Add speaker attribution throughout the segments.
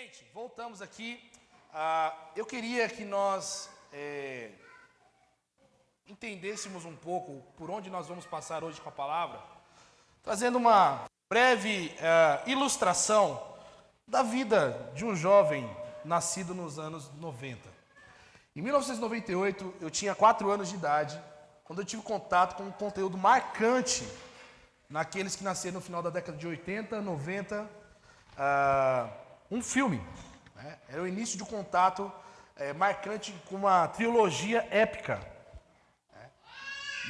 Speaker 1: Gente, voltamos aqui. Eu queria que nós entendêssemos um pouco por onde nós vamos passar hoje com a palavra, trazendo uma breve ilustração da vida de um jovem nascido nos anos 90. Em 1998, eu tinha 4 anos de idade, quando eu tive contato com um conteúdo marcante naqueles que nasceram no final da década de 80, 90, um filme. Né? Era o início de um contato marcante com uma trilogia épica. Né?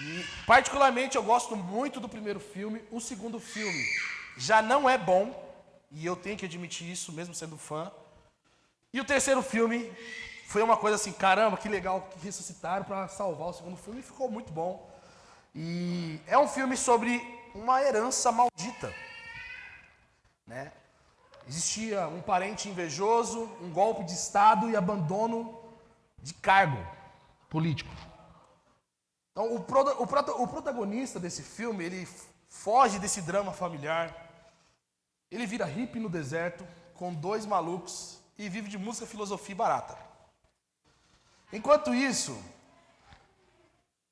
Speaker 1: E, particularmente, eu gosto muito do primeiro filme. O segundo filme já não é bom, e eu tenho que admitir isso, mesmo sendo fã. E o terceiro filme foi uma coisa assim, caramba, que legal que ressuscitaram para salvar o segundo filme, e ficou muito bom. E é um filme sobre uma herança maldita. Né? Existia um parente invejoso, um golpe de Estado e abandono de cargo político. Então, o protagonista desse filme, ele foge desse drama familiar, ele vira hippie no deserto, com 2 malucos, e vive de música, filosofia e barata. Enquanto isso,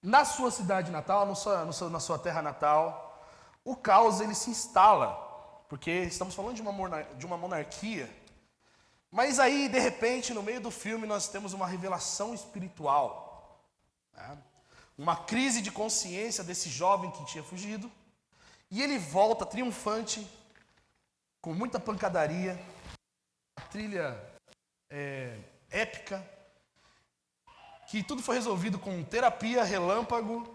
Speaker 1: na sua cidade natal, na sua terra natal, o caos ele se instala. Porque estamos falando de uma monarquia. Mas aí, de repente, no meio do filme, nós temos uma revelação espiritual. Né? Uma crise de consciência desse jovem que tinha fugido. E ele volta triunfante, com muita pancadaria, uma trilha épica, que tudo foi resolvido com terapia, relâmpago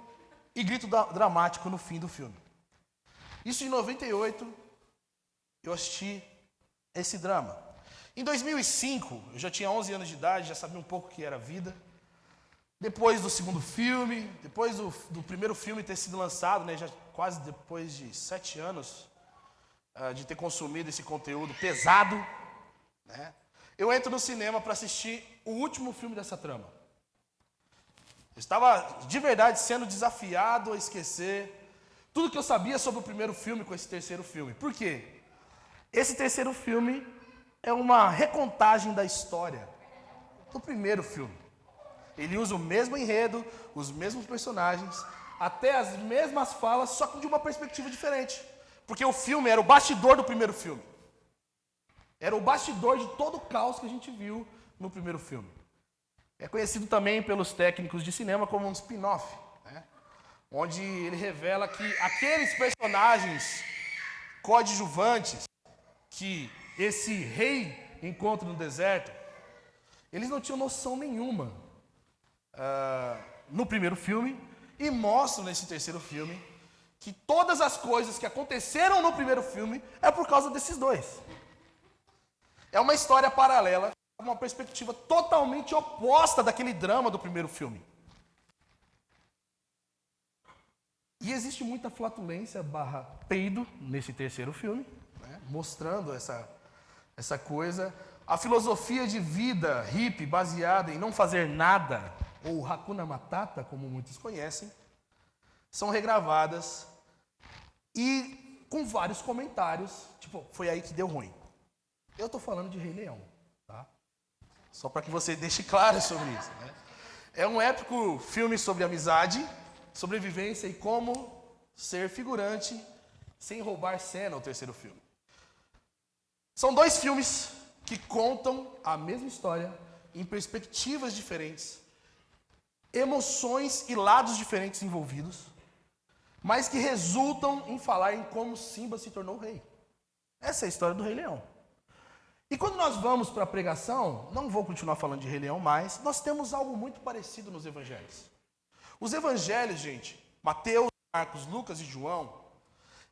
Speaker 1: e grito dramático no fim do filme. Isso em 98... eu assisti esse drama. Em 2005, eu já tinha 11 anos de idade, já sabia um pouco o que era a vida. Depois do segundo filme, depois do primeiro filme ter sido lançado, né, já quase depois de 7 anos de ter consumido esse conteúdo pesado, né, eu entro no cinema para assistir o último filme dessa trama. Eu estava, de verdade, sendo desafiado a esquecer tudo que eu sabia sobre o primeiro filme com esse terceiro filme. Por quê? Esse terceiro filme é uma recontagem da história do primeiro filme. Ele usa o mesmo enredo, os mesmos personagens, até as mesmas falas, só que de uma perspectiva diferente. Porque o filme era o bastidor do primeiro filme. Era o bastidor de todo o caos que a gente viu no primeiro filme. É conhecido também pelos técnicos de cinema como um spin-off, né? Onde ele revela que aqueles personagens coadjuvantes que esse rei encontra no deserto, eles não tinham noção nenhuma no primeiro filme, e mostram nesse terceiro filme que todas as coisas que aconteceram no primeiro filme é por causa desses dois. É uma história paralela, uma perspectiva totalmente oposta daquele drama do primeiro filme. E existe muita flatulência / peido nesse terceiro filme, né, mostrando essa coisa. A filosofia de vida hippie baseada em não fazer nada, ou Hakuna Matata, como muitos conhecem, são regravadas e com vários comentários, tipo, foi aí que deu ruim. Eu estou falando de Rei Leão, tá? Só para que você deixe claro sobre isso. Né? É um épico filme sobre amizade, sobrevivência e como ser figurante sem roubar cena, o terceiro filme. São 2 filmes que contam a mesma história em perspectivas diferentes, emoções e lados diferentes envolvidos, mas que resultam em falar em como Simba se tornou rei. Essa é a história do Rei Leão. E quando nós vamos para a pregação, não vou continuar falando de Rei Leão mais, nós temos algo muito parecido nos evangelhos. Os evangelhos, gente, Mateus, Marcos, Lucas e João,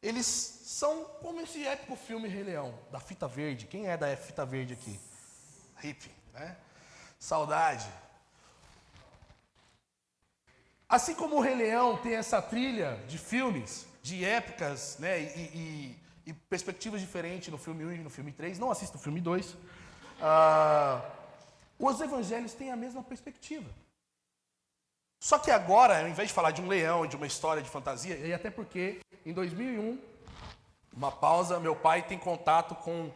Speaker 1: eles são como esse épico filme Rei Leão, da fita verde. Quem é da fita verde aqui? Hippie, né? Saudade. Assim como o Rei Leão tem essa trilha de filmes, de épocas, né, e perspectivas diferentes no filme 1 e no filme 3, não assista o filme 2, os evangelhos têm a mesma perspectiva. Só que agora, ao invés de falar de um leão, de uma história de fantasia, e até porque em 2001, uma pausa, meu pai tem contato com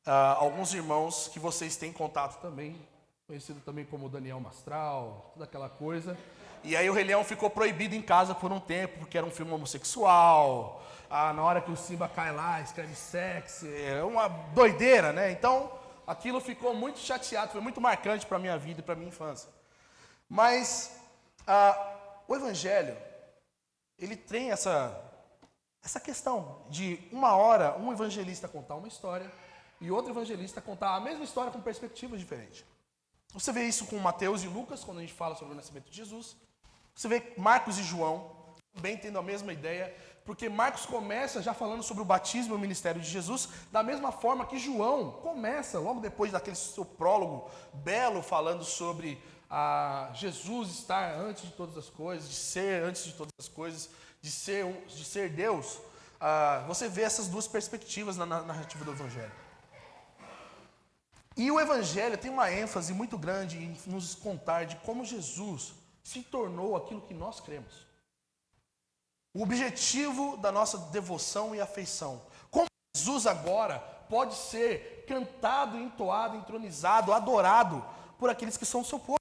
Speaker 1: alguns irmãos que vocês têm contato também, conhecido também como Daniel Mastral, toda aquela coisa. E aí o Rei Leão ficou proibido em casa por um tempo, porque era um filme homossexual. Na hora que o Simba cai lá, escreve sexy, é uma doideira, né? Então, aquilo ficou muito chateado, foi muito marcante para a minha vida e para a minha infância. Mas o Evangelho, ele tem essa questão de uma hora um evangelista contar uma história e outro evangelista contar a mesma história com perspectivas diferentes. Você vê isso com Mateus e Lucas, quando a gente fala sobre o nascimento de Jesus. Você vê Marcos e João também tendo a mesma ideia, porque Marcos começa já falando sobre o batismo e o ministério de Jesus, da mesma forma que João começa, logo depois daquele seu prólogo belo, falando sobre Jesus estar antes de todas as coisas, de ser antes de todas as coisas, de ser Deus. Você vê essas duas perspectivas na narrativa do Evangelho. E o Evangelho tem uma ênfase muito grande em nos contar de como Jesus se tornou aquilo que nós cremos. O objetivo da nossa devoção e afeição. Como Jesus agora pode ser cantado, entoado, entronizado, adorado por aqueles que são o seu povo.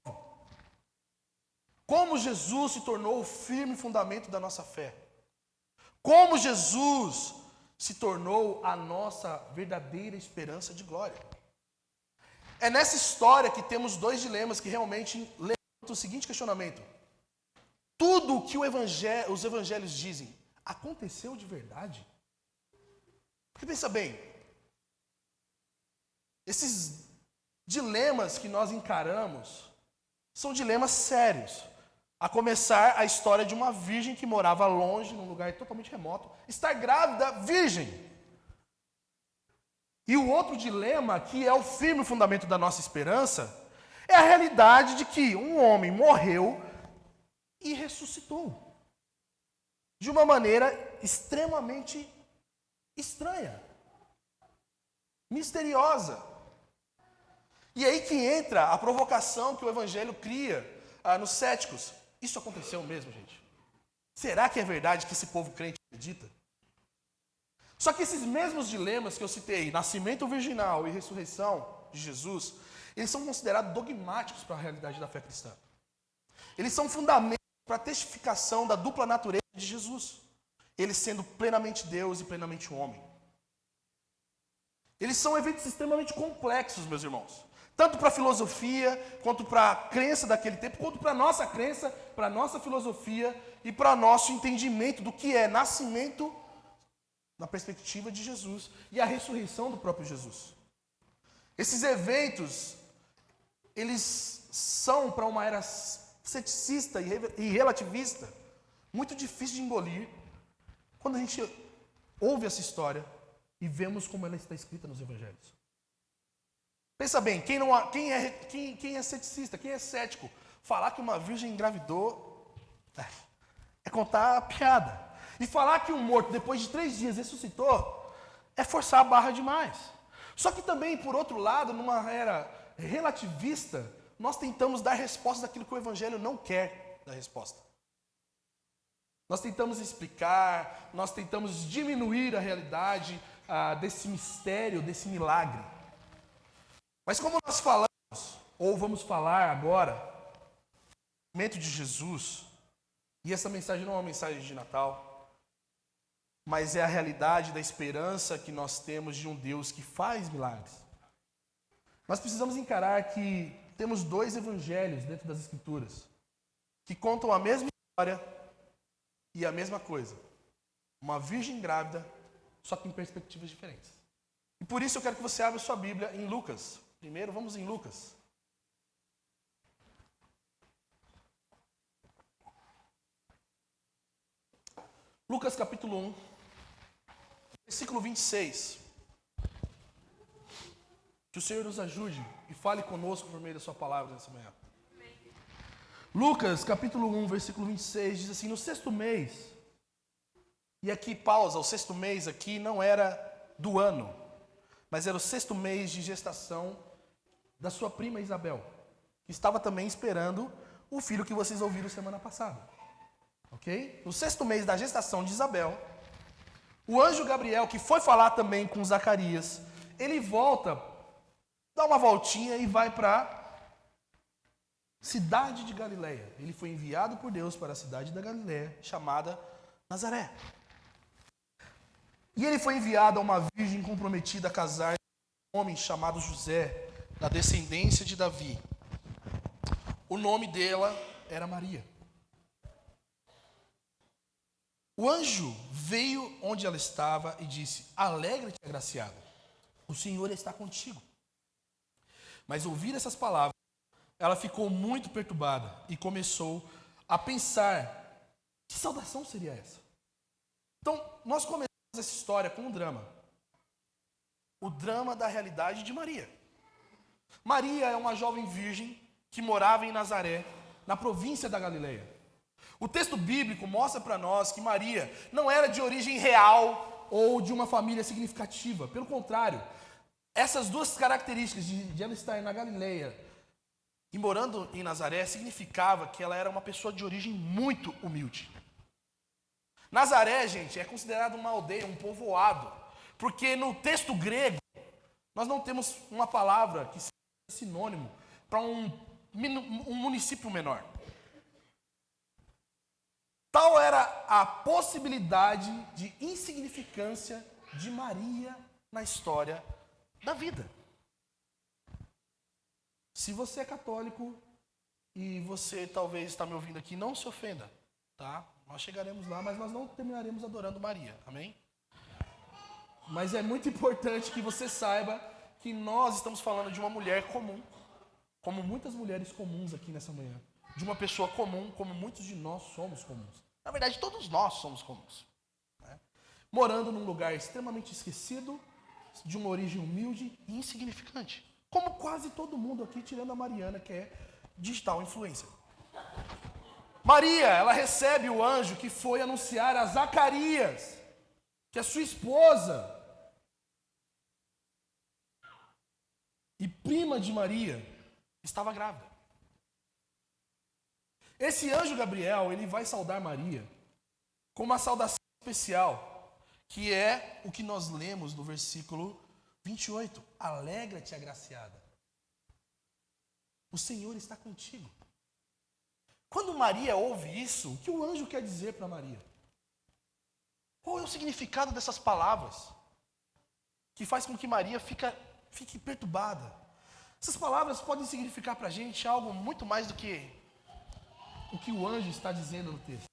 Speaker 1: Como Jesus se tornou o firme fundamento da nossa fé. Como Jesus se tornou a nossa verdadeira esperança de glória. É nessa história que temos dois dilemas que realmente levantam o seguinte questionamento. Tudo o que os evangelhos dizem aconteceu de verdade? Porque pensa bem, esses dilemas que nós encaramos são dilemas sérios. A começar a história de uma virgem que morava longe, num lugar totalmente remoto, estar grávida, virgem. E o outro dilema, que é o firme fundamento da nossa esperança, é a realidade de que um homem morreu e ressuscitou. De uma maneira extremamente estranha, misteriosa. E aí que entra a provocação que o Evangelho cria nos céticos. Isso aconteceu mesmo, gente? Será que é verdade que esse povo crente acredita? Só que esses mesmos dilemas que eu citei, nascimento virginal e ressurreição de Jesus, eles são considerados dogmáticos para a realidade da fé cristã. Eles são fundamentos para a testificação da dupla natureza de Jesus. Ele sendo plenamente Deus e plenamente homem. Eles são eventos extremamente complexos, meus irmãos. Tanto para a filosofia, quanto para a crença daquele tempo, quanto para a nossa crença, para a nossa filosofia e para o nosso entendimento do que é nascimento na perspectiva de Jesus e a ressurreição do próprio Jesus. Esses eventos, eles são para uma era ceticista e relativista, muito difícil de engolir, quando a gente ouve essa história e vemos como ela está escrita nos evangelhos. Pensa bem, quem é ceticista, quem é cético, falar que uma virgem engravidou é contar a piada. E falar que um morto, depois de 3 dias, ressuscitou, é forçar a barra demais. Só que também, por outro lado, numa era relativista, nós tentamos dar respostas daquilo que o Evangelho não quer dar resposta. Nós tentamos explicar, nós tentamos diminuir a realidade desse mistério, desse milagre. Mas como nós falamos, ou vamos falar agora, do nascimento de Jesus, e essa mensagem não é uma mensagem de Natal, mas é a realidade da esperança que nós temos de um Deus que faz milagres. Nós precisamos encarar que temos 2 evangelhos dentro das Escrituras, que contam a mesma história e a mesma coisa. Uma virgem grávida, só que em perspectivas diferentes. E por isso eu quero que você abra sua Bíblia em Lucas. Primeiro, vamos em Lucas. Lucas capítulo 1, versículo 26. Que o Senhor nos ajude e fale conosco por meio da sua palavra nessa manhã. Lucas capítulo 1, versículo 26 diz assim: no 6º mês, e aqui pausa, o 6º mês aqui não era do ano, mas era o 6º mês de gestação da sua prima Isabel, que estava também esperando o filho que vocês ouviram semana passada. Ok? No 6º mês da gestação de Isabel, o anjo Gabriel, que foi falar também com Zacarias, ele volta, dá uma voltinha e vai para a cidade de Galileia. Ele foi enviado por Deus para a cidade da Galileia, chamada Nazaré. E ele foi enviado a uma virgem comprometida a casar com um homem chamado José, da descendência de Davi. O nome dela era Maria. O anjo veio onde ela estava e disse: alegra-te, agraciada, o Senhor está contigo. Mas ao ouvir essas palavras, ela ficou muito perturbada e começou a pensar: que saudação seria essa? Então, nós começamos essa história com um drama. O drama da realidade de Maria. Maria é uma jovem virgem que morava em Nazaré, na província da Galileia. O texto bíblico mostra para nós que Maria não era de origem real ou de uma família significativa. Pelo contrário, essas duas características de ela estar na Galileia e morando em Nazaré significava que ela era uma pessoa de origem muito humilde. Nazaré, gente, é considerada uma aldeia, um povoado, porque no texto grego nós não temos uma palavra que seja sinônimo para um município menor. Tal era a possibilidade de insignificância de Maria na história da vida. Se você é católico e você talvez está me ouvindo aqui, não se ofenda, tá? Nós chegaremos lá, mas nós não terminaremos adorando Maria, amém? Mas é muito importante que você saiba que nós estamos falando de uma mulher comum, como muitas mulheres comuns aqui nessa manhã. De uma pessoa comum, como muitos de nós somos comuns. Na verdade, todos nós somos comuns. Né? Morando num lugar extremamente esquecido, de uma origem humilde e insignificante. Como quase todo mundo aqui, tirando a Mariana, que é digital influencer. Maria, ela recebe o anjo que foi anunciar a Zacarias, que é sua esposa e prima de Maria, estava grávida. Esse anjo Gabriel, ele vai saudar Maria com uma saudação especial, que é o que nós lemos no versículo 28. Alegra-te, agraciada. O Senhor está contigo. Quando Maria ouve isso, o que o anjo quer dizer para Maria? Qual é o significado dessas palavras que faz com que Maria fique perturbada? Essas palavras podem significar para a gente algo muito mais do que o que o anjo está dizendo no texto.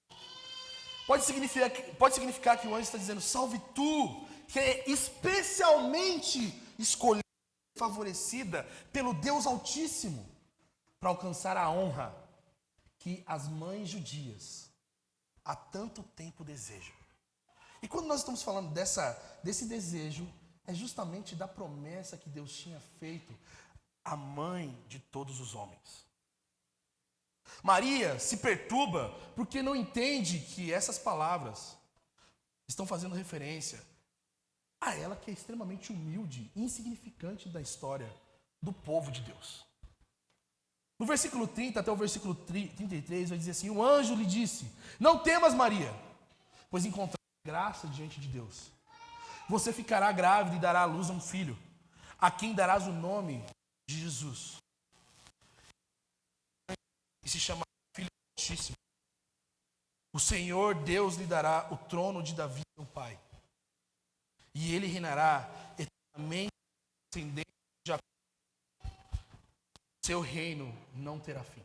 Speaker 1: Pode significar que o anjo está dizendo: salve tu, que é especialmente escolhida e favorecida pelo Deus Altíssimo para alcançar a honra que as mães judias há tanto tempo desejam. E quando nós estamos falando desse desejo, é justamente da promessa que Deus tinha feito à mãe de todos os homens. Maria se perturba porque não entende que essas palavras estão fazendo referência a ela, que é extremamente humilde e insignificante da história do povo de Deus. No versículo 30 até o versículo 33 vai dizer assim: o anjo lhe disse: não temas, Maria, pois encontrarás graça diante de Deus. Você ficará grávida e dará à luz a um filho, a quem darás o nome de Jesus. E se chamará Filho Altíssimo. O Senhor Deus lhe dará o trono de Davi, seu pai. E ele reinará eternamente, descendente de Jacó. Seu reino não terá fim.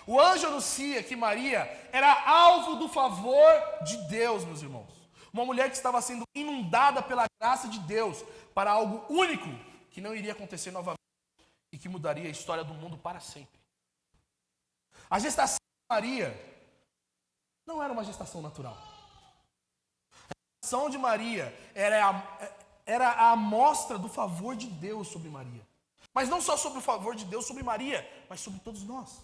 Speaker 1: O anjo anuncia que Maria era alvo do favor de Deus, meus irmãos. Uma mulher que estava sendo inundada pela graça de Deus para algo único que não iria acontecer novamente e que mudaria a história do mundo para sempre. A gestação de Maria não era uma gestação natural. A gestação de Maria era a amostra do favor de Deus sobre Maria. Mas não só sobre o favor de Deus sobre Maria, mas sobre todos nós.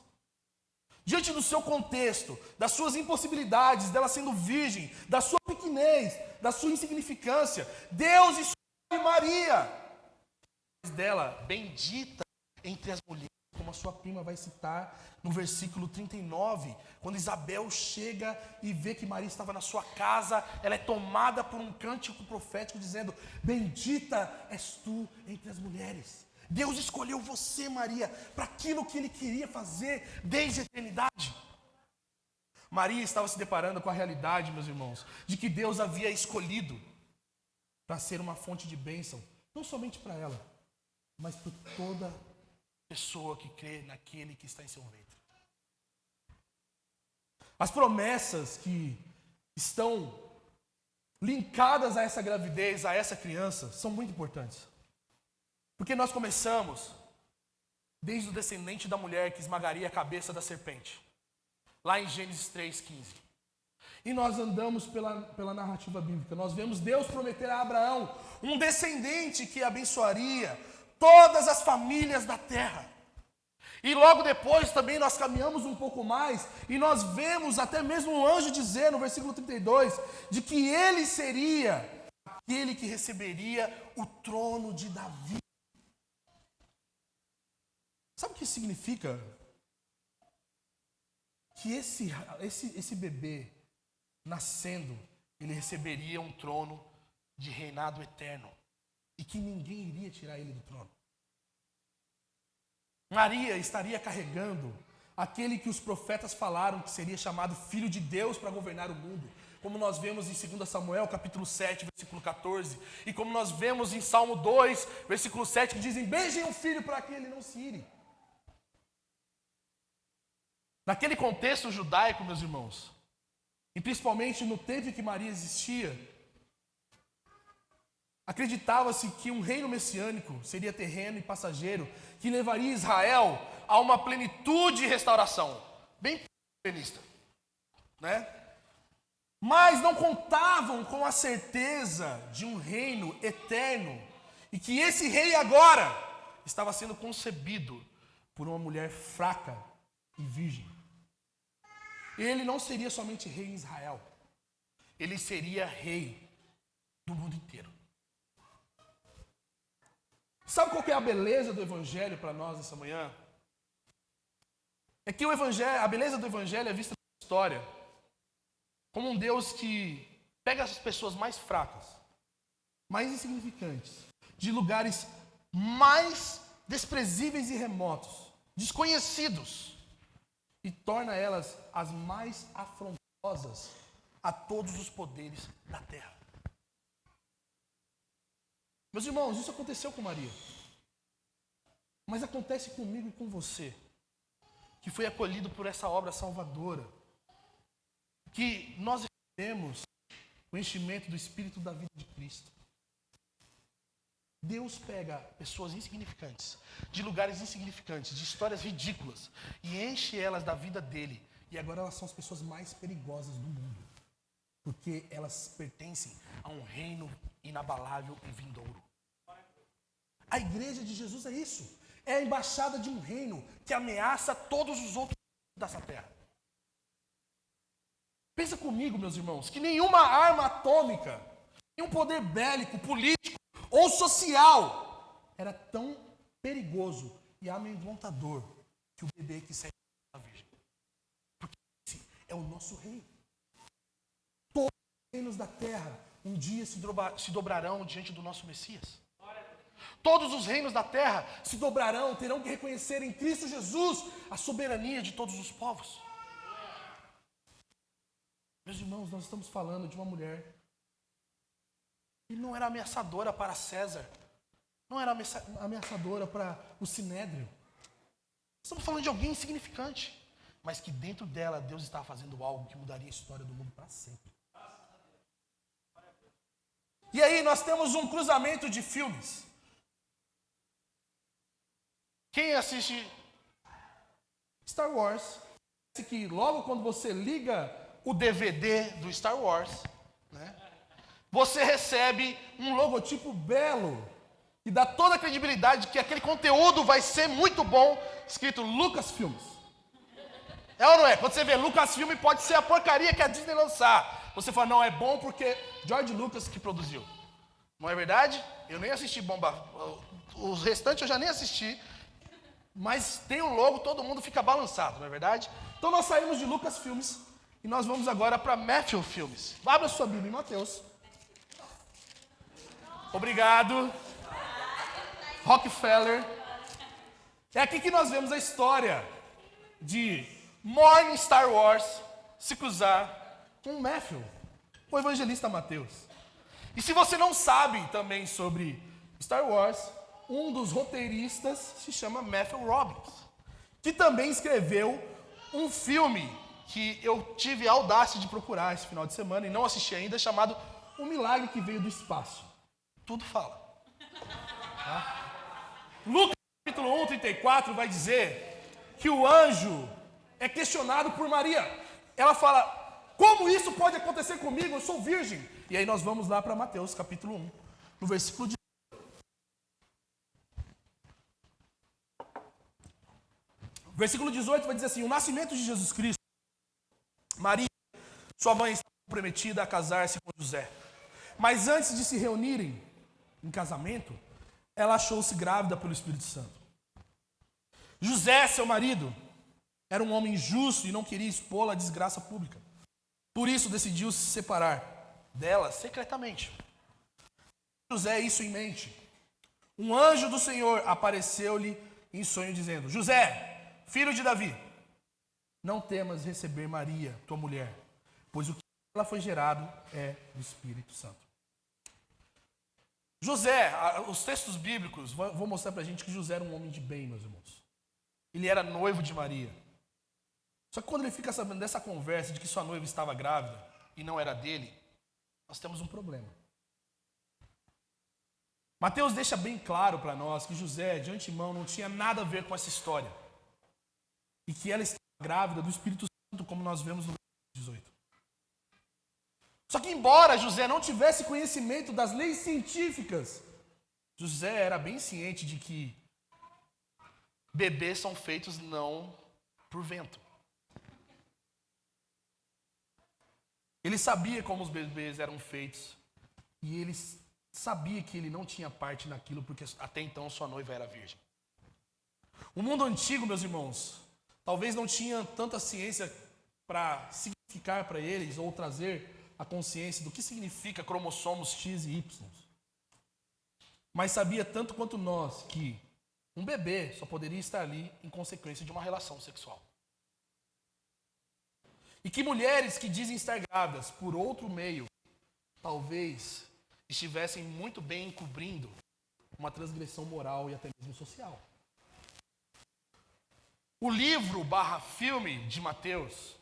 Speaker 1: Diante do seu contexto, das suas impossibilidades, dela sendo virgem, da sua pequenez, da sua insignificância, Deus escolhe Maria. Dela, bendita entre as mulheres, como a sua prima vai citar no versículo 39, quando Isabel chega e vê que Maria estava na sua casa, ela é tomada por um cântico profético dizendo: bendita és tu entre as mulheres. Deus escolheu você, Maria, para aquilo que Ele queria fazer desde a eternidade. Maria estava se deparando com a realidade, meus irmãos, de que Deus havia escolhido para ser uma fonte de bênção, não somente para ela, mas para toda pessoa que crê naquele que está em seu ventre. As promessas que estão linkadas a essa gravidez, a essa criança, são muito importantes. Porque nós começamos desde o descendente da mulher que esmagaria a cabeça da serpente, lá em Gênesis 3,15. E nós andamos pela narrativa bíblica. Nós vemos Deus prometer a Abraão um descendente que abençoaria todas as famílias da terra. E logo depois também nós caminhamos um pouco mais e nós vemos até mesmo um anjo dizer no versículo 32 de que ele seria aquele que receberia o trono de Davi. Sabe o que significa? Que esse bebê, nascendo, ele receberia um trono de reinado eterno. E que ninguém iria tirar ele do trono. Maria estaria carregando aquele que os profetas falaram que seria chamado Filho de Deus para governar o mundo. Como nós vemos em 2 Samuel, capítulo 7, versículo 14. E como nós vemos em Salmo 2, versículo 7, que dizem: beijem o filho para que ele não se ire. Naquele contexto judaico, meus irmãos, e principalmente no tempo em que Maria existia, acreditava-se que um reino messiânico seria terreno e passageiro, que levaria Israel a uma plenitude e restauração. Bem perenista, né? Mas não contavam com a certeza de um reino eterno, e que esse rei agora estava sendo concebido por uma mulher fraca e virgem. Ele não seria somente rei em Israel, ele seria rei do mundo inteiro. Sabe qual que é a beleza do Evangelho para nós nessa manhã? É que o Evangelho, a beleza do Evangelho é vista na história como um Deus que pega as pessoas mais fracas, mais insignificantes, de lugares mais desprezíveis e remotos, desconhecidos, e torna elas as mais afrontosas a todos os poderes da terra. Meus irmãos, isso aconteceu com Maria. Mas acontece comigo e com você, que foi acolhido por essa obra salvadora, que nós recebemos o enchimento do Espírito da vida de Cristo. Deus pega pessoas insignificantes, de lugares insignificantes, de histórias ridículas, e enche elas da vida dele. E agora elas são as pessoas mais perigosas do mundo, porque elas pertencem a um reino inabalável e vindouro. A igreja de Jesus é isso. É a embaixada de um reino que ameaça todos os outros dessa terra. Pensa comigo, meus irmãos, que nenhuma arma atômica, nenhum poder bélico, político ou social era tão perigoso e amedrontador que o bebê que saiu da virgem. Porque esse é o nosso rei. Todos os reinos da terra um dia se dobrarão diante do nosso Messias. Todos os reinos da terra se dobrarão, terão que reconhecer em Cristo Jesus a soberania de todos os povos. Meus irmãos, nós estamos falando de uma mulher que não era ameaçadora para César, não era ameaçadora para o Sinédrio. Estamos falando de alguém insignificante, mas que dentro dela Deus estava fazendo algo que mudaria a história do mundo para sempre. E aí nós temos um cruzamento de filmes. Quem assiste Star Wars, que logo quando você liga o DVD do Star Wars, né, você recebe um logotipo belo e dá toda a credibilidade que aquele conteúdo vai ser muito bom, escrito Lucasfilmes. É ou não é? Quando você vê Lucasfilme, pode ser a porcaria que a Disney lançar. Você fala, não, é bom porque George Lucas que produziu. Não é verdade? Eu nem assisti Bomba. Os restantes eu já nem assisti. mas tem o logo, todo mundo fica balançado, não é verdade? Então nós saímos de Lucas Filmes e nós vamos agora para Matthew Filmes. Abra sua Bíblia em Mateus. Obrigado. Rockefeller. É aqui que nós vemos a história de Morning Star Wars se cruzar com Matthew, o evangelista Mateus. E se você não sabe também sobre Star Wars, um dos roteiristas se chama Matthew Robbins, que também escreveu um filme que eu tive a audácia de procurar esse final de semana e não assisti ainda, chamado O Milagre que Veio do Espaço. Tudo fala. Tá? Lucas, capítulo 1, 34, vai dizer que o anjo é questionado por Maria. Ela fala, como isso pode acontecer comigo? Eu sou virgem. E aí nós vamos lá para Mateus, capítulo 1, no versículo 18. Versículo 18 vai dizer assim, o nascimento de Jesus Cristo, Maria, sua mãe, estava prometida a casar-se com José. Mas antes de se reunirem em casamento, ela achou-se grávida pelo Espírito Santo. José, seu marido, era um homem justo e não queria expô-la à desgraça pública. Por isso decidiu se separar dela secretamente. José, isso em mente. Um anjo do Senhor apareceu-lhe em sonho dizendo, José, filho de Davi, não temas receber Maria, tua mulher, pois o que ela foi gerado é do Espírito Santo. José, os textos bíblicos vão mostrar pra gente que José era um homem de bem, meus irmãos. Ele era noivo de Maria. Só que quando ele fica sabendo dessa conversa de que sua noiva estava grávida e não era dele, nós temos um problema. Mateus deixa bem claro para nós que José, de antemão, não tinha nada a ver com essa história. E que ela estava grávida do Espírito Santo, como nós vemos no versículo 18. Só que embora José não tivesse conhecimento das leis científicas, José era bem ciente de que bebês são feitos não por vento. Ele sabia como os bebês eram feitos e ele sabia que ele não tinha parte naquilo porque até então sua noiva era virgem. O mundo antigo, meus irmãos, talvez não tinha tanta ciência para significar para eles ou trazer a consciência do que significa cromossomos X e Y. Mas sabia tanto quanto nós que um bebê só poderia estar ali em consequência de uma relação sexual. E que mulheres que dizem estar grávidas por outro meio, talvez estivessem muito bem encobrindo uma transgressão moral e até mesmo social. O livro / filme de Mateus,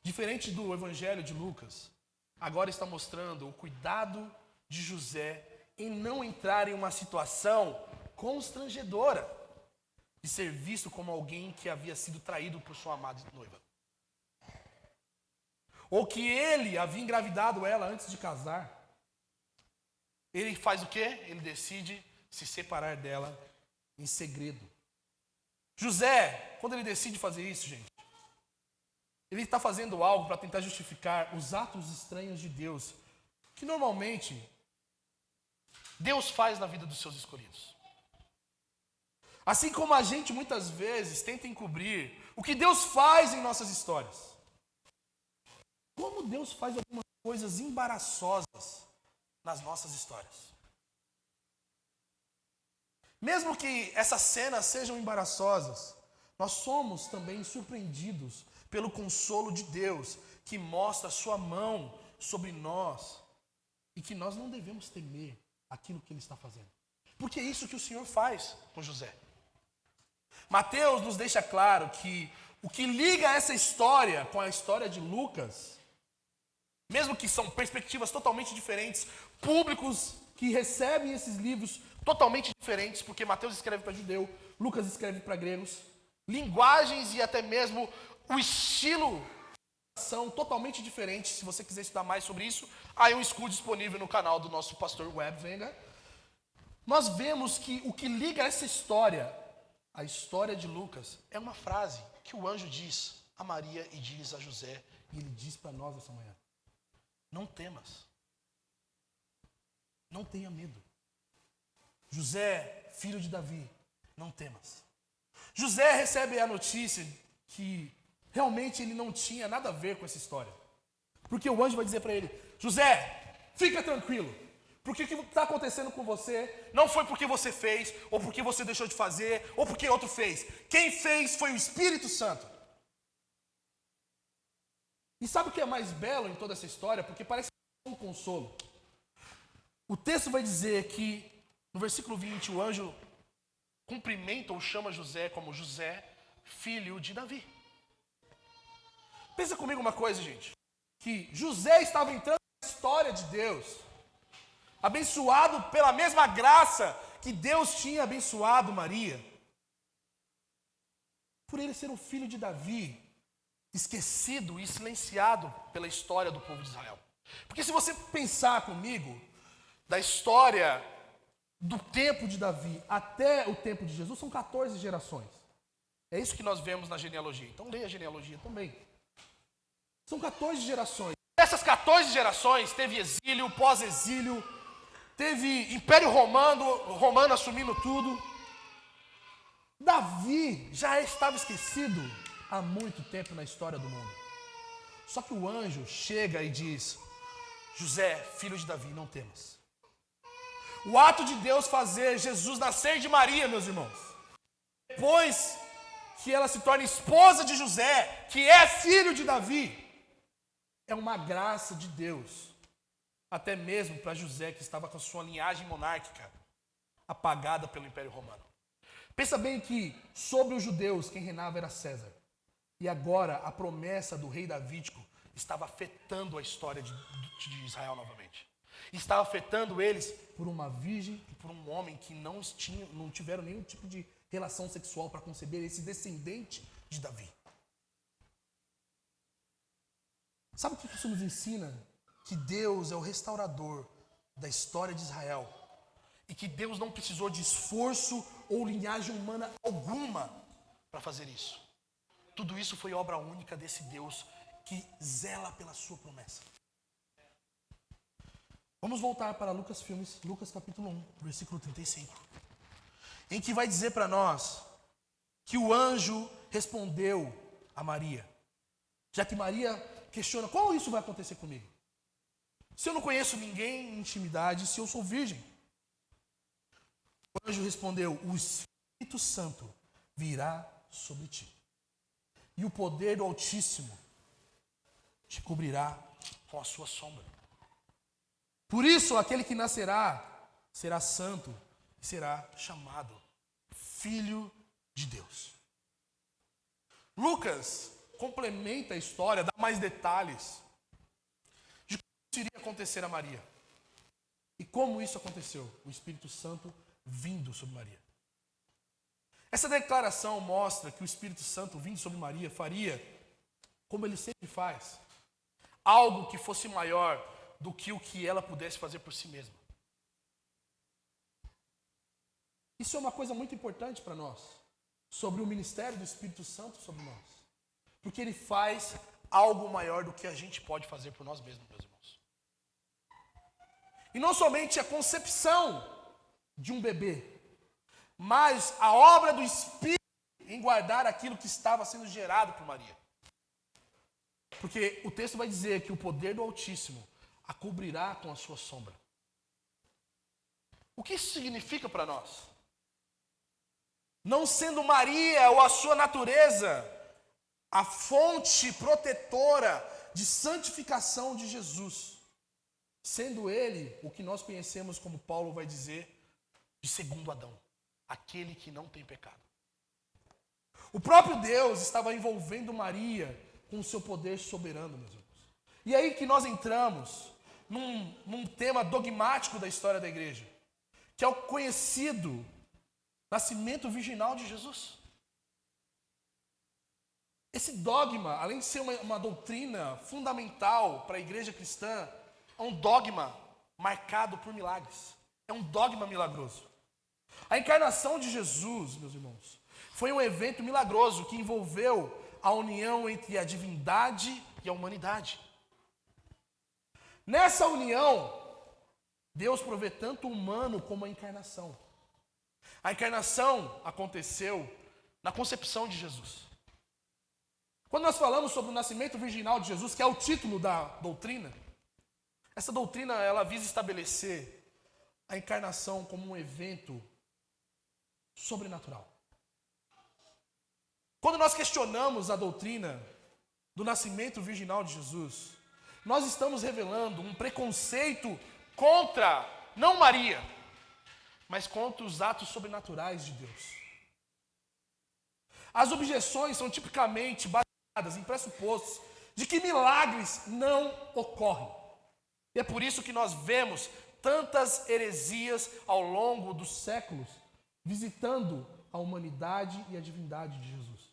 Speaker 1: diferente do Evangelho de Lucas, agora está mostrando o cuidado de José em não entrar em uma situação constrangedora de ser visto como alguém que havia sido traído por sua amada noiva. Ou que ele havia engravidado ela antes de casar. Ele faz o quê? Ele decide se separar dela em segredo. José, quando ele decide fazer isso, gente, ele está fazendo algo para tentar justificar os atos estranhos de Deus, que normalmente Deus faz na vida dos seus escolhidos. Assim como a gente muitas vezes tenta encobrir o que Deus faz em nossas histórias. Como Deus faz algumas coisas embaraçosas nas nossas histórias. Mesmo que essas cenas sejam embaraçosas, nós somos também surpreendidos pelo consolo de Deus, que mostra a sua mão sobre nós e que nós não devemos temer aquilo que Ele está fazendo. Porque é isso que o Senhor faz com José. Mateus nos deixa claro que o que liga essa história com a história de Lucas, mesmo que são perspectivas totalmente diferentes, públicos que recebem esses livros totalmente diferentes, porque Mateus escreve para judeu, Lucas escreve para gregos, linguagens e até mesmo o estilo são totalmente diferentes. Se você quiser estudar mais sobre isso, há um estudo disponível no canal do nosso pastor Web Venga. Nós vemos que o que liga essa história, a história de Lucas, é uma frase que o anjo diz a Maria e diz a José, e ele diz para nós essa manhã. Não temas. Não tenha medo. José, filho de Davi, não temas. José recebe a notícia que realmente ele não tinha nada a ver com essa história. Porque o anjo vai dizer para ele: José, fica tranquilo. Porque o que está acontecendo com você não foi porque você fez, ou porque você deixou de fazer, ou porque outro fez. Quem fez foi o Espírito Santo. E sabe o que é mais belo em toda essa história? Porque parece um consolo. O texto vai dizer que, no versículo 20, o anjo cumprimenta ou chama José como José, filho de Davi. Pensa comigo uma coisa, gente. Que José estava entrando na história de Deus, abençoado pela mesma graça que Deus tinha abençoado Maria. Por ele ser um filho de Davi, esquecido e silenciado pela história do povo de Israel. Porque se você pensar comigo, da história do tempo de Davi até o tempo de Jesus, são 14 gerações. É isso que nós vemos na genealogia. Então leia a genealogia também. São 14 gerações. Essas 14 gerações teve exílio, pós-exílio, teve Império Romano assumindo tudo. Davi já estava esquecido há muito tempo na história do mundo. Só que o anjo chega e diz: José, filho de Davi, não temas. O ato de Deus fazer Jesus nascer de Maria, meus irmãos, depois que ela se torna esposa de José, que é filho de Davi, é uma graça de Deus, até mesmo para José, que estava com a sua linhagem monárquica apagada pelo Império Romano. Pensa bem que sobre os judeus quem reinava era César. E agora a promessa do rei davídico estava afetando a história de Israel novamente. Estava afetando eles por uma virgem e por um homem que não tiveram nenhum tipo de relação sexual para conceber esse descendente de Davi. Sabe o que isso nos ensina? Que Deus é o restaurador da história de Israel. E que Deus não precisou de esforço ou linhagem humana alguma para fazer isso. Tudo isso foi obra única desse Deus que zela pela sua promessa. Vamos voltar para Lucas Filmes, Lucas capítulo 1, versículo 35. Em que vai dizer para nós que o anjo respondeu a Maria. Já que Maria questiona: como isso vai acontecer comigo? Se eu não conheço ninguém em intimidade, se eu sou virgem. O anjo respondeu: o Espírito Santo virá sobre ti, e o poder do Altíssimo te cobrirá com a sua sombra. Por isso, aquele que nascerá será santo e será chamado Filho de Deus. Lucas complementa a história, dá mais detalhes de como isso iria acontecer a Maria. E como isso aconteceu? O Espírito Santo vindo sobre Maria. Essa declaração mostra que o Espírito Santo vindo sobre Maria faria, como ele sempre faz, algo que fosse maior do que o que ela pudesse fazer por si mesma. Isso é uma coisa muito importante para nós, sobre o ministério do Espírito Santo sobre nós. Porque ele faz algo maior do que a gente pode fazer por nós mesmos, meus irmãos. E não somente a concepção de um bebê, mas a obra do Espírito em guardar aquilo que estava sendo gerado por Maria. Porque o texto vai dizer que o poder do Altíssimo a cobrirá com a sua sombra. O que isso significa para nós? Não sendo Maria ou a sua natureza a fonte protetora de santificação de Jesus, sendo ele o que nós conhecemos como Paulo vai dizer, de segundo Adão, aquele que não tem pecado. O próprio Deus estava envolvendo Maria com o seu poder soberano, meus irmãos. E aí que nós entramos num tema dogmático da história da igreja, que é o conhecido nascimento virginal de Jesus. Esse dogma, além de ser uma doutrina fundamental para a igreja cristã, é um dogma marcado por milagres. É um dogma milagroso. A encarnação de Jesus, meus irmãos, foi um evento milagroso que envolveu a união entre a divindade e a humanidade. Nessa união, Deus provê tanto o humano como a encarnação. A encarnação aconteceu na concepção de Jesus. Quando nós falamos sobre o nascimento virginal de Jesus, que é o título da doutrina, essa doutrina ela visa estabelecer a encarnação como um evento sobrenatural. Quando nós questionamos a doutrina do nascimento virginal de Jesus, nós estamos revelando um preconceito contra, não Maria, mas contra os atos sobrenaturais de Deus. As objeções são tipicamente baseadas em pressupostos de que milagres não ocorrem. E é por isso que nós vemos tantas heresias ao longo dos séculos, visitando a humanidade e a divindade de Jesus.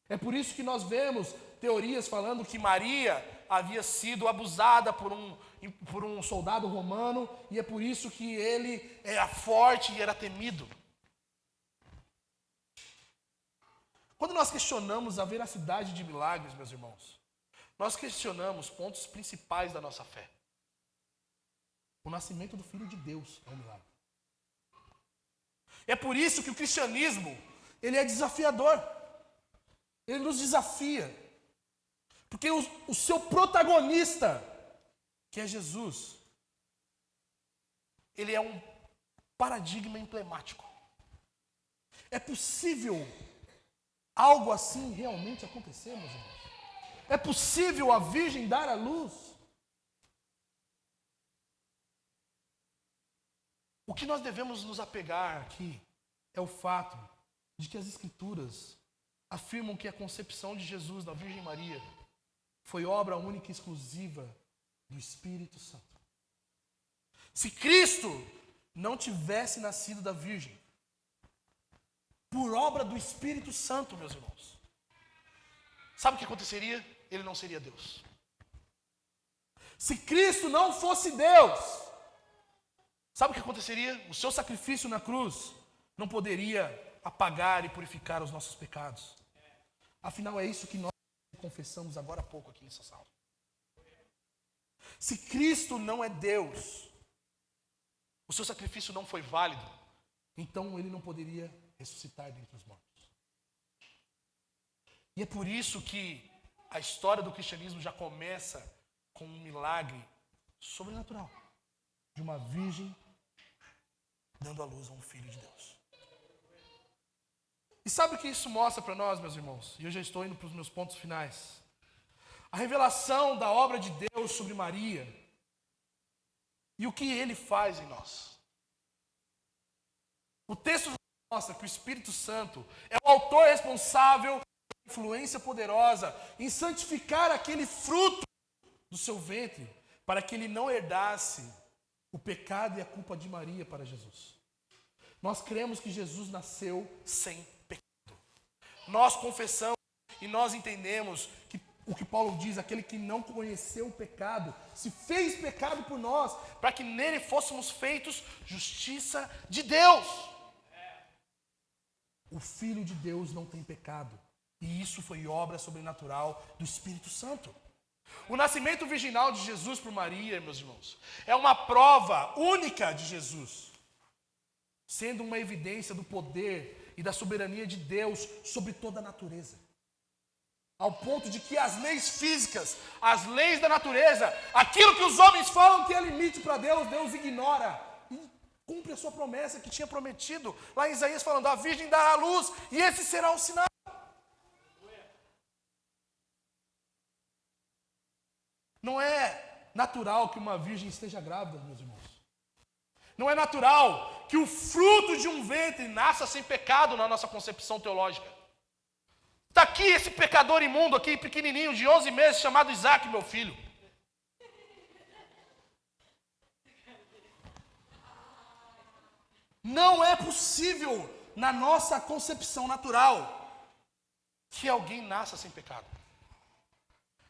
Speaker 1: É por isso que nós vemos teorias falando que Maria havia sido abusada por um soldado romano, e é por isso que ele era forte e era temido. Quando nós questionamos a veracidade de milagres, meus irmãos, nós questionamos pontos principais da nossa fé. O nascimento do Filho de Deus é um milagre. É por isso que o cristianismo, ele é desafiador. Ele nos desafia. Porque o seu protagonista, que é Jesus, ele é um paradigma emblemático. É possível algo assim realmente acontecer, meus irmãos? É possível a Virgem dar à luz? O que nós devemos nos apegar aqui é o fato de que as Escrituras afirmam que a concepção de Jesus da Virgem Maria foi obra única e exclusiva do Espírito Santo. Se Cristo não tivesse nascido da Virgem, por obra do Espírito Santo, meus irmãos, sabe o que aconteceria? Ele não seria Deus. Se Cristo não fosse Deus, sabe o que aconteceria? O seu sacrifício na cruz não poderia apagar e purificar os nossos pecados. Afinal, é isso que nós confessamos agora há pouco aqui nessa sala. Se Cristo não é Deus, o seu sacrifício não foi válido, então ele não poderia ressuscitar dentre os mortos. E é por isso que a história do cristianismo já começa com um milagre sobrenatural de uma virgem dando à luz a um filho de Deus. E sabe o que isso mostra para nós, meus irmãos? E eu já estou indo para os meus pontos finais. A revelação da obra de Deus sobre Maria e o que ele faz em nós. O texto mostra que o Espírito Santo é o autor responsável pela influência poderosa em santificar aquele fruto do seu ventre, para que ele não herdasse o pecado e a culpa de Maria para Jesus. Nós cremos que Jesus nasceu sem pecado. Nós confessamos e nós entendemos que o que Paulo diz, aquele que não conheceu o pecado, se fez pecado por nós, para que nele fôssemos feitos justiça de Deus. O Filho de Deus não tem pecado, e isso foi obra sobrenatural do Espírito Santo. O nascimento virginal de Jesus por Maria, meus irmãos, é uma prova única de Jesus, sendo uma evidência do poder e da soberania de Deus sobre toda a natureza. Ao ponto de que as leis físicas, as leis da natureza, aquilo que os homens falam que é limite para Deus, Deus ignora e cumpre a sua promessa que tinha prometido lá em Isaías, falando: a virgem dará à luz e esse será o sinal. Não é natural que uma virgem esteja grávida, meus irmãos. Não é natural que o fruto de um ventre nasça sem pecado na nossa concepção teológica. Está aqui esse pecador imundo aqui, pequenininho, de 11 meses, chamado Isaac, meu filho. Não é possível, na nossa concepção natural, que alguém nasça sem pecado.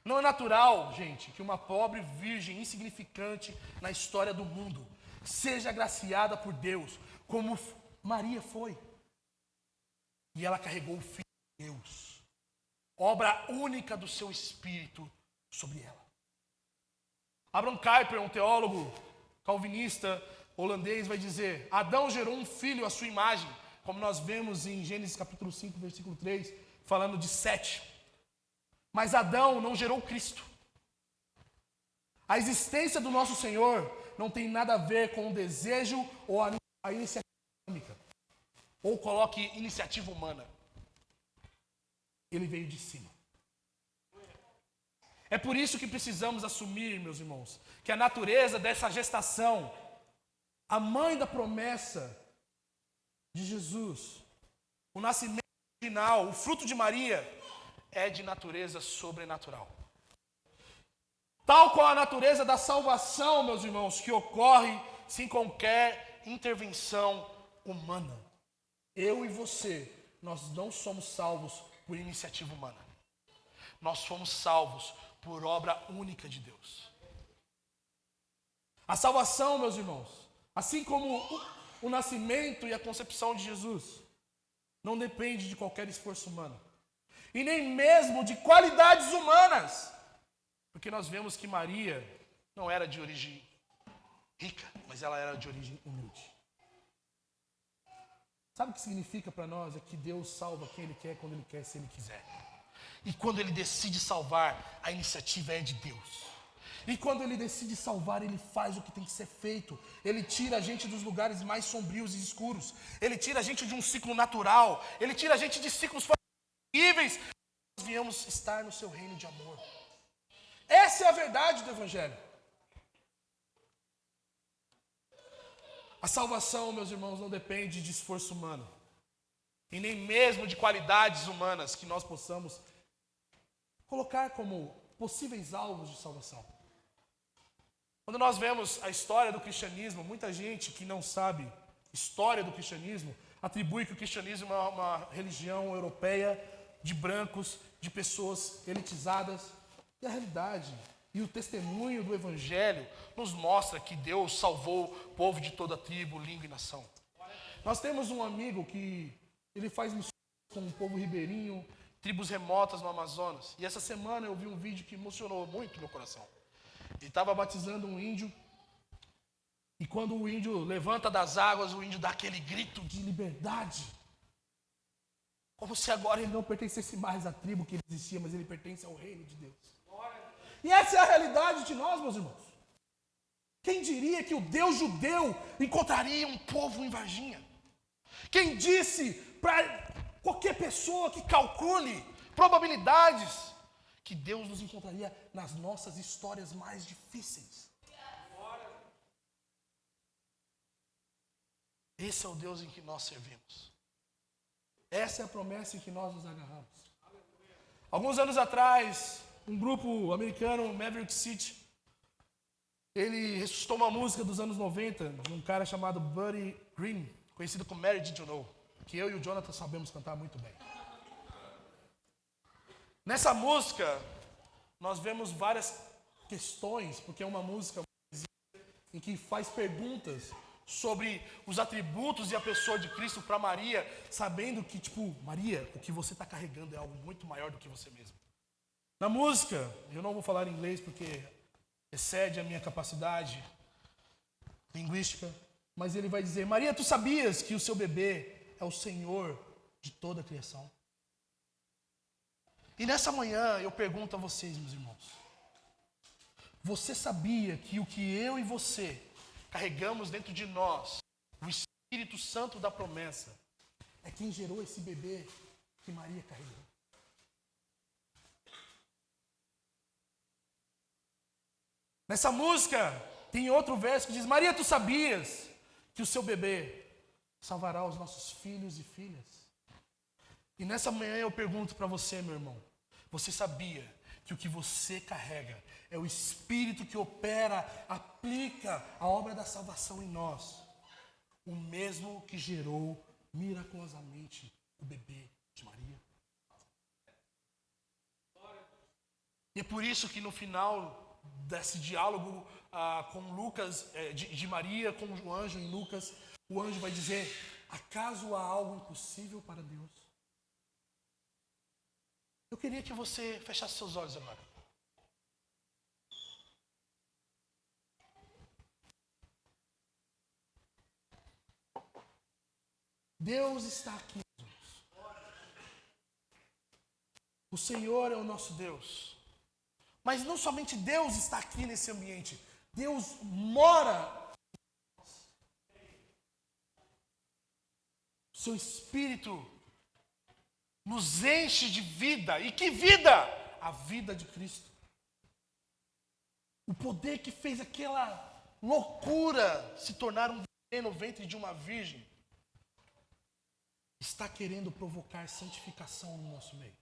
Speaker 1: Não é natural, gente, que uma pobre virgem insignificante na história do mundo seja agraciada por Deus, como Maria foi. E ela carregou o Filho de Deus, obra única do seu Espírito sobre ela. Abraham Kuyper, um teólogo calvinista holandês, vai dizer: Adão gerou um filho à sua imagem, como nós vemos em Gênesis capítulo 5, versículo 3, falando de Sete. Mas Adão não gerou Cristo. A existência do nosso Senhor não tem nada a ver com o desejo ou a iniciativa humana. Ou coloque iniciativa humana. Ele veio de cima. É por isso que precisamos assumir, meus irmãos, que a natureza dessa gestação, a mãe da promessa de Jesus, o nascimento final, o fruto de Maria, é de natureza sobrenatural. Tal qual a natureza da salvação, meus irmãos, que ocorre sem qualquer intervenção humana. Eu e você, nós não somos salvos por iniciativa humana. Nós fomos salvos por obra única de Deus. A salvação, meus irmãos, assim como o nascimento e a concepção de Jesus, não depende de qualquer esforço humano. E nem mesmo de qualidades humanas. Porque nós vemos que Maria não era de origem rica, mas ela era de origem humilde. Sabe o que significa para nós? É que Deus salva quem Ele quer, quando Ele quer, se Ele quiser. E quando Ele decide salvar, a iniciativa é de Deus. E quando Ele decide salvar, Ele faz o que tem que ser feito. Ele tira a gente dos lugares mais sombrios e escuros. Ele tira a gente de um ciclo natural. Ele tira a gente de ciclos horríveis. Nós viemos estar no seu reino de amor. Essa é a verdade do Evangelho. A salvação, meus irmãos, não depende de esforço humano. E nem mesmo de qualidades humanas que nós possamos colocar como possíveis alvos de salvação. Quando nós vemos a história do cristianismo, muita gente que não sabe história do cristianismo atribui que o cristianismo é uma religião europeia de brancos, de pessoas elitizadas. E a realidade e o testemunho do Evangelho nos mostra que Deus salvou o povo de toda tribo, língua e nação. Nós temos um amigo que ele faz missões com o povo ribeirinho, tribos remotas no Amazonas. E essa semana eu vi um vídeo que emocionou muito meu coração. Ele estava batizando um índio. E quando o índio levanta das águas, o índio dá aquele grito de liberdade. Como se agora ele não pertencesse mais à tribo que existia, mas ele pertence ao reino de Deus. E essa é a realidade de nós, meus irmãos. Quem diria que o Deus judeu encontraria um povo em Varginha? Quem disse para qualquer pessoa que calcule probabilidades que Deus nos encontraria nas nossas histórias mais difíceis? Esse é o Deus em que nós servimos. Essa é a promessa em que nós nos agarramos. Alguns anos atrás, um grupo americano, Maverick City, ele ressuscitou uma música dos anos 90, de um cara chamado Buddy Green, conhecido como Mary Did You Know, que eu e o Jonathan sabemos cantar muito bem. Nessa música, nós vemos várias questões, porque é uma música em que faz perguntas sobre os atributos e a pessoa de Cristo para Maria, sabendo que, Maria, o que você está carregando é algo muito maior do que você mesmo. Na música, eu não vou falar em inglês porque excede a minha capacidade linguística, mas ele vai dizer: Maria, tu sabias que o seu bebê é o Senhor de toda a criação? E nessa manhã eu pergunto a vocês, meus irmãos, você sabia que o que eu e você carregamos dentro de nós, o Espírito Santo da promessa, é quem gerou esse bebê que Maria carregou? Nessa música tem outro verso que diz: Maria, tu sabias que o seu bebê salvará os nossos filhos e filhas? E nessa manhã eu pergunto para você, meu irmão, você sabia que o que você carrega é o Espírito que opera, aplica a obra da salvação em nós, o mesmo que gerou miraculosamente o bebê de Maria? E é por isso que no final desse diálogo com Lucas, de Maria com o anjo em Lucas, o anjo vai dizer: acaso há algo impossível para Deus? Eu queria que você fechasse seus olhos agora. Deus está aqui. O Senhor é o nosso Deus. Mas não somente Deus está aqui nesse ambiente. Deus mora. O seu Espírito nos enche de vida. E que vida? A vida de Cristo. O poder que fez aquela loucura se tornar um bebê no ventre de uma virgem está querendo provocar santificação no nosso meio.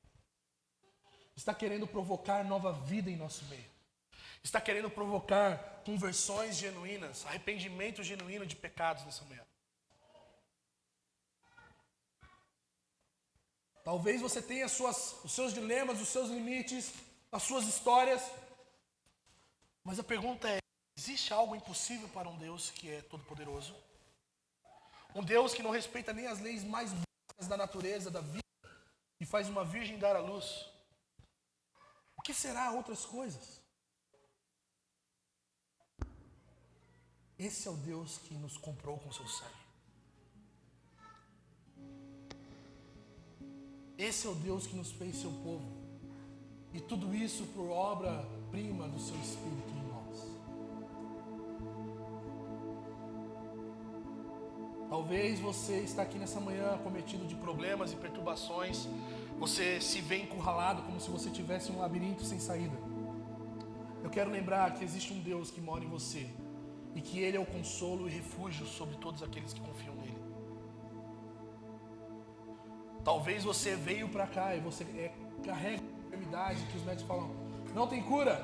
Speaker 1: Está querendo provocar nova vida em nosso meio. Está querendo provocar conversões genuínas, arrependimento genuíno de pecados nessa manhã. Talvez você tenha os seus dilemas, os seus limites, as suas histórias. Mas a pergunta é, existe algo impossível para um Deus que é todo-poderoso? Um Deus que não respeita nem as leis mais básicas da natureza, da vida, e faz uma virgem dar à luz. O que será outras coisas? Esse é o Deus que nos comprou com seu sangue. Esse é o Deus que nos fez seu povo. E tudo isso por obra-prima do seu Espírito em nós. Talvez você está aqui nessa manhã acometido de problemas e perturbações. Você se vê encurralado como se você tivesse um labirinto sem saída. Eu quero lembrar que existe um Deus que mora em você. E que Ele é o consolo e refúgio sobre todos aqueles que confiam nele. Talvez você veio para cá e você carrega uma enfermidade que os médicos falam, não tem cura.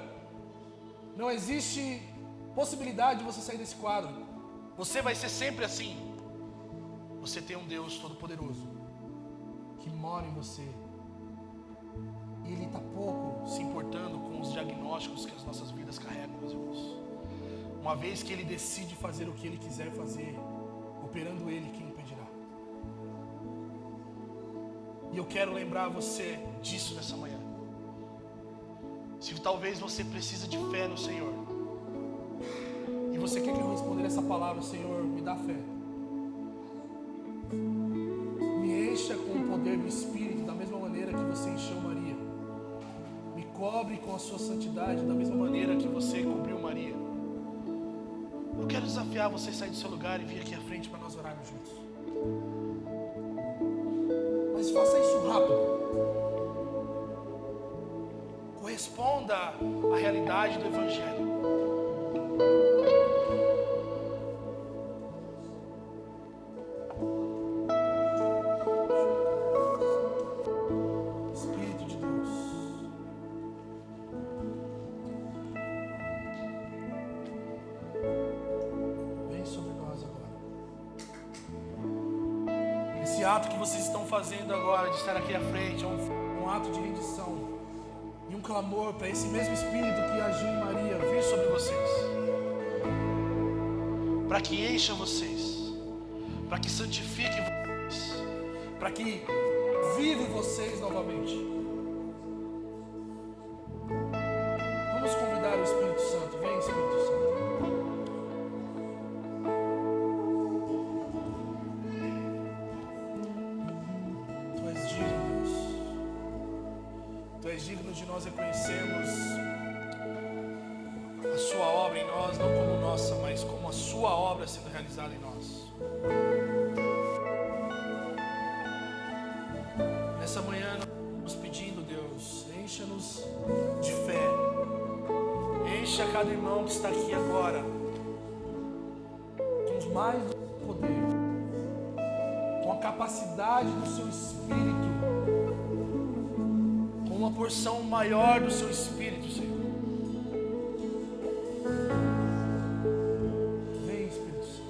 Speaker 1: Não existe possibilidade de você sair desse quadro. Você vai ser sempre assim. Você tem um Deus todo-poderoso que mora em você. E Ele está pouco se importando com os diagnósticos que as nossas vidas carregam, meus irmãos. Uma vez que Ele decide fazer o que Ele quiser fazer, operando Ele, quem impedirá? E eu quero lembrar você disso nessa manhã. Se talvez você precisa de fé no Senhor, e você quer que eu responda essa palavra, Senhor, me dá fé. Me encha com o poder do Espírito, da mesma maneira que você encheu Maria. Me cobre com a sua santidade, da mesma maneira que você cobriu Maria. Eu quero desafiar você a sair do seu lugar e vir aqui à frente para nós orarmos juntos. Mas faça isso rápido. Corresponda à realidade do Evangelho. Espírito de Deus, vem sobre nós agora. Esse ato que vocês estão fazendo agora, de estar aqui à frente, é um ato de rendição e um clamor para esse mesmo Espírito que agiu em Maria vir sobre vocês, para que encha vocês, para que santifique vocês, para que vive vocês novamente. Vamos convidar o Espírito Santo. Vem, Espírito Santo. Tu és digno, Deus. Tu és digno de nós reconhecermos a sua obra em nós, não como nossa, mas como a sua obra sendo realizada em nós. Nessa manhã nós estamos pedindo, Deus, encha-nos de fé. Encha cada irmão que está aqui agora com mais do seu poder, com a capacidade do seu Espírito, com uma porção maior do seu Espírito, Senhor. Vem, Espírito Santo.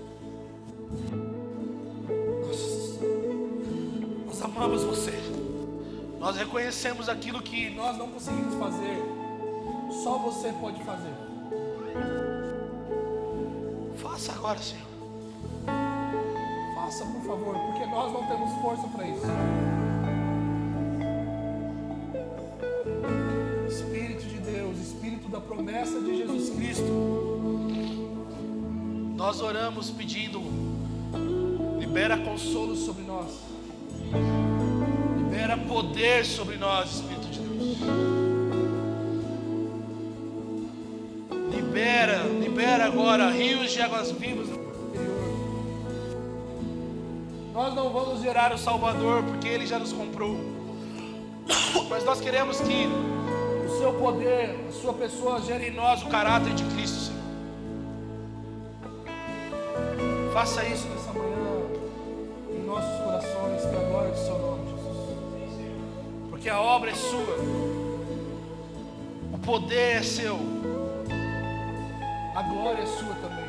Speaker 1: Nós amamos você. Nós reconhecemos aquilo que nós não conseguimos fazer. Só você pode fazer. Faça agora, Senhor. Faça, por favor, porque nós não temos força para isso. Espírito de Deus, Espírito da promessa de Jesus Cristo, nós oramos pedindo Libera consolo sobre nós. Libera poder sobre nós, Espírito de Deus. Libera agora rios de águas vivas no nosso interior. Nós não vamos gerar o Salvador, porque Ele já nos comprou. Mas nós queremos que o seu poder, a sua pessoa gere em nós o caráter de Cristo, Senhor. Faça isso nessa manhã em nossos corações, para a glória do seu nome, Jesus. Porque a obra é sua, o poder é seu, a glória é sua também.